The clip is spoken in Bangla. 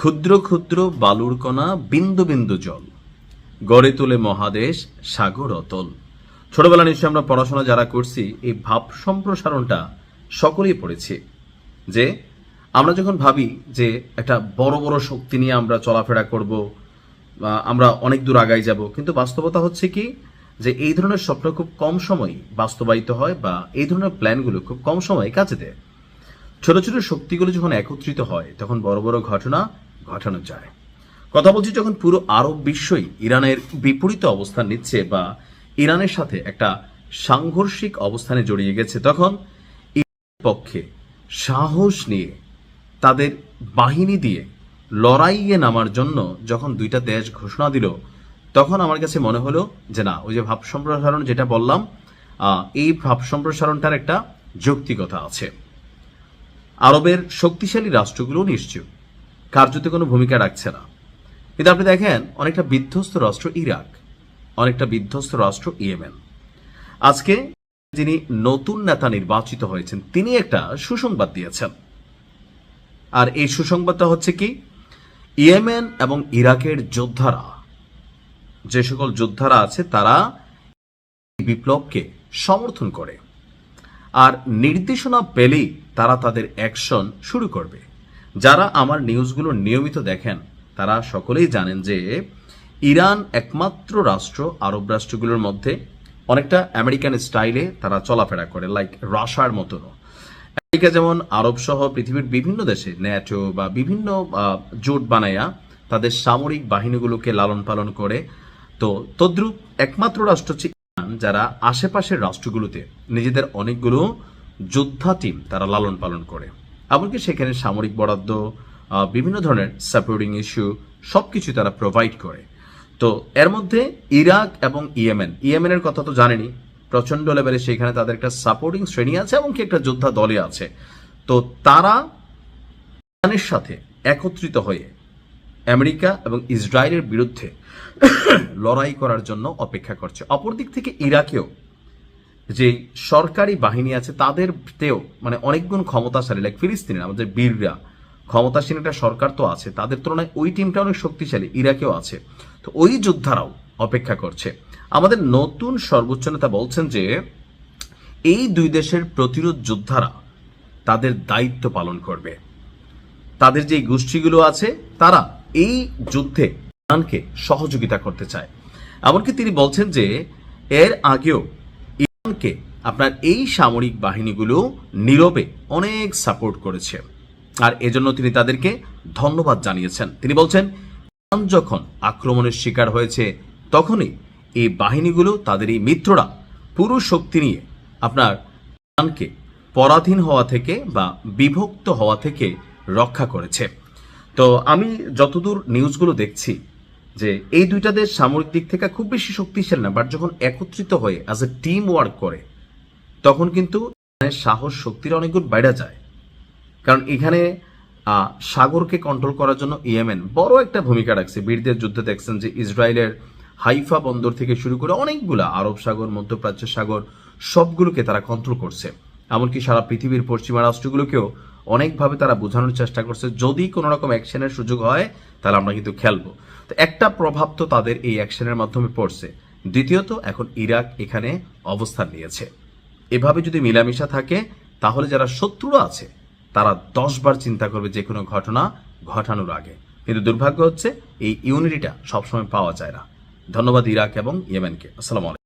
ক্ষুদ্র ক্ষুদ্র বালুর কণা বিন্দু বিন্দু জল গড়ে তোলে মহাদেশ সাগর অতল। ছোটবেলা নিশ্চয় আমরা পড়াশোনা যারা করছি এই ভাব সম্প্রসারণটা সকলেই পড়েছি, যে আমরা যখন ভাবি যে একটা বড় বড় শক্তি নিয়ে আমরা চলাফেরা করব, আমরা অনেক দূর আগাই যাব, কিন্তু বাস্তবতা হচ্ছে কি যে এই ধরনের স্বপ্ন খুব কম সময় বাস্তবায়িত হয় বা এই ধরনের প্ল্যানগুলো খুব কম সময়ে কাজে দেয়। ছোট ছোট শক্তিগুলো যখন একত্রিত হয় তখন বড় বড় ঘটনা ঘটানো যায়। কথা বলছি যখন পুরো আরব বিশ্বই ইরানের বিপরীত অবস্থান নিচ্ছে বা ইরানের সাথে একটা সাংঘর্ষিক অবস্থানে জড়িয়ে গেছে, তখন ইরানের পক্ষে সাহস নিয়ে তাদের বাহিনী দিয়ে লড়াইয়ে নামার জন্য যখন দুইটা দেশ ঘোষণা দিল, তখন আমার কাছে মনে হলো যে না, ওই যে ভাব সম্প্রসারণ যেটা বললাম, এই ভাব সম্প্রসারণটার একটা যৌক্তিকতা আছে। আরবের শক্তিশালী রাষ্ট্রগুলো নিশ্চয় কার্যত কোনো ভূমিকা রাখছে না, কিন্তু আপনি দেখেন অনেকটা বিধ্বস্ত রাষ্ট্র ইরাক, অনেকটা বিধ্বস্ত রাষ্ট্র ইয়েমেন। আজকে যিনি নতুন নেতা নির্বাচিত হয়েছেন তিনি একটা সুসংবাদ দিয়েছেন, আর এই সুসংবাদটা হচ্ছে কি, ইয়েমেন এবং ইরাকের যোদ্ধারা, যে সকল যোদ্ধারা আছে তারা বিপ্লবকে সমর্থন করে, আর নির্দেশনা পেলেই তারা তাদের অ্যাকশন শুরু করবে। যারা আমার নিউজগুলো নিয়মিত দেখেন তারা সকলেই জানেন যে ইরান একমাত্র রাষ্ট্র আরব রাষ্ট্রগুলোর মধ্যে অনেকটা আমেরিকান স্টাইলে তারা চলাফেরা করে, লাইক রাশিয়ার মতন। আমেরিকা যেমন আরব সহ পৃথিবীর বিভিন্ন দেশে ন্যাটো বা বিভিন্ন জোট বানায়া তাদের সামরিক বাহিনীগুলোকে লালন পালন করে, তো তদ্রুপ একমাত্র রাষ্ট্র হচ্ছে ইরান যারা আশেপাশের রাষ্ট্রগুলোতে নিজেদের অনেকগুলো যোদ্ধা টিম তারা লালন পালন করে, এমনকি সেখানে সামরিক বরাদ্দ, বিভিন্ন ধরনের সাপোর্টিং ইস্যু সবকিছু তারা প্রোভাইড করে। তো এর মধ্যে ইরাক এবং ইয়েমেনের কথা তো জানেনি, প্রচন্ড লেভেলে সেখানে তাদের একটা সাপোর্টিং শ্রেণী আছে এবং কি একটা যোদ্ধা দলে আছে। তো তারা ইরানের সাথে একত্রিত হয়ে আমেরিকা এবং ইসরায়েলের বিরুদ্ধে লড়াই করার জন্য অপেক্ষা করছে। অপরদিক থেকে ইরাকেও যে সরকারি বাহিনী আছে তাদেরতেও মানে অনেক গুণ ক্ষমতাশালী, লাইক ফিলিস্তিনের আমাদের বীররা, ক্ষমতাসীন একটা সরকার তো আছে, তাদের তুলনায় ওই টিমটা অনেক শক্তিশালী, ইরাকেও আছে। তো ওই যোদ্ধারাও অপেক্ষা করছে। আমাদের নতুন সর্বোচ্চ নেতা বলছেন যে এই দুই দেশের প্রতিরোধ যোদ্ধারা তাদের দায়িত্ব পালন করবে, তাদের যে গোষ্ঠীগুলো আছে তারা এই যুদ্ধে ইরানকে সহযোগিতা করতে চায়। এমনকি তিনি বলছেন যে এর আগেও ইরানকে আপনার এই সামরিক বাহিনীগুলো নীরবে অনেক সাপোর্ট করেছে, আর এজন্য তিনি তাদেরকে ধন্যবাদ জানিয়েছেন। তিনি বলছেন ইরান যখন আক্রমণের শিকার হয়েছে তখনই এই বাহিনীগুলো, তাদের এই মিত্ররা পুরো শক্তি নিয়ে আপনার ইরানকে পরাধীন হওয়া থেকে বা বিভক্ত হওয়া থেকে রক্ষা করেছে। তো আমি যতদূর নিউজগুলো দেখছি যে এই দুইটা দেশ সামরিক দিক থেকে খুব বেশি শক্তিশালী না, বাট যখন একত্রিত হয়ে অ্যাজ এ টিম ওয়ার্ক করে তখন কিন্তু সাহস শক্তির অনেক গুণ বেড়ে যায়। কারণ এখানে সাগরকে কন্ট্রোল করার জন্য ইয়েমেন বড় একটা ভূমিকা রাখছে। বীরদের যুদ্ধে দেখছেন যে ইসরায়েলের হাইফা বন্দর থেকে শুরু করে অনেকগুলা আরব সাগর, মধ্যপ্রাচ্য সাগর সবগুলোকে তারা কন্ট্রোল করছে। এমনকি সারা পৃথিবীর পশ্চিমা রাষ্ট্রগুলোকেও অনেকভাবে তারা বোঝানোর চেষ্টা করছে যদি কোনো রকম অ্যাকশনের সুযোগ হয় তাহলে আমরা কিন্তু খেলবো। তো একটা প্রভাব তো তাদের এই অ্যাকশনের মাধ্যমে পড়ছে। দ্বিতীয়ত এখন ইরাক এখানে অবস্থান নিয়েছে। এভাবে যদি মিলামিশা থাকে তাহলে যারা শত্রুরা আছে তারা 10 বার চিন্তা করবে যে কোনো ঘটনা ঘটানোর আগে। কিন্তু দুর্ভাগ্য হচ্ছে এই ইউনিটিটা সবসময় পাওয়া যায় না। ধন্যবাদ ইরাক এবং ইয়েমেনকে। আসসালামু আলাইকুম।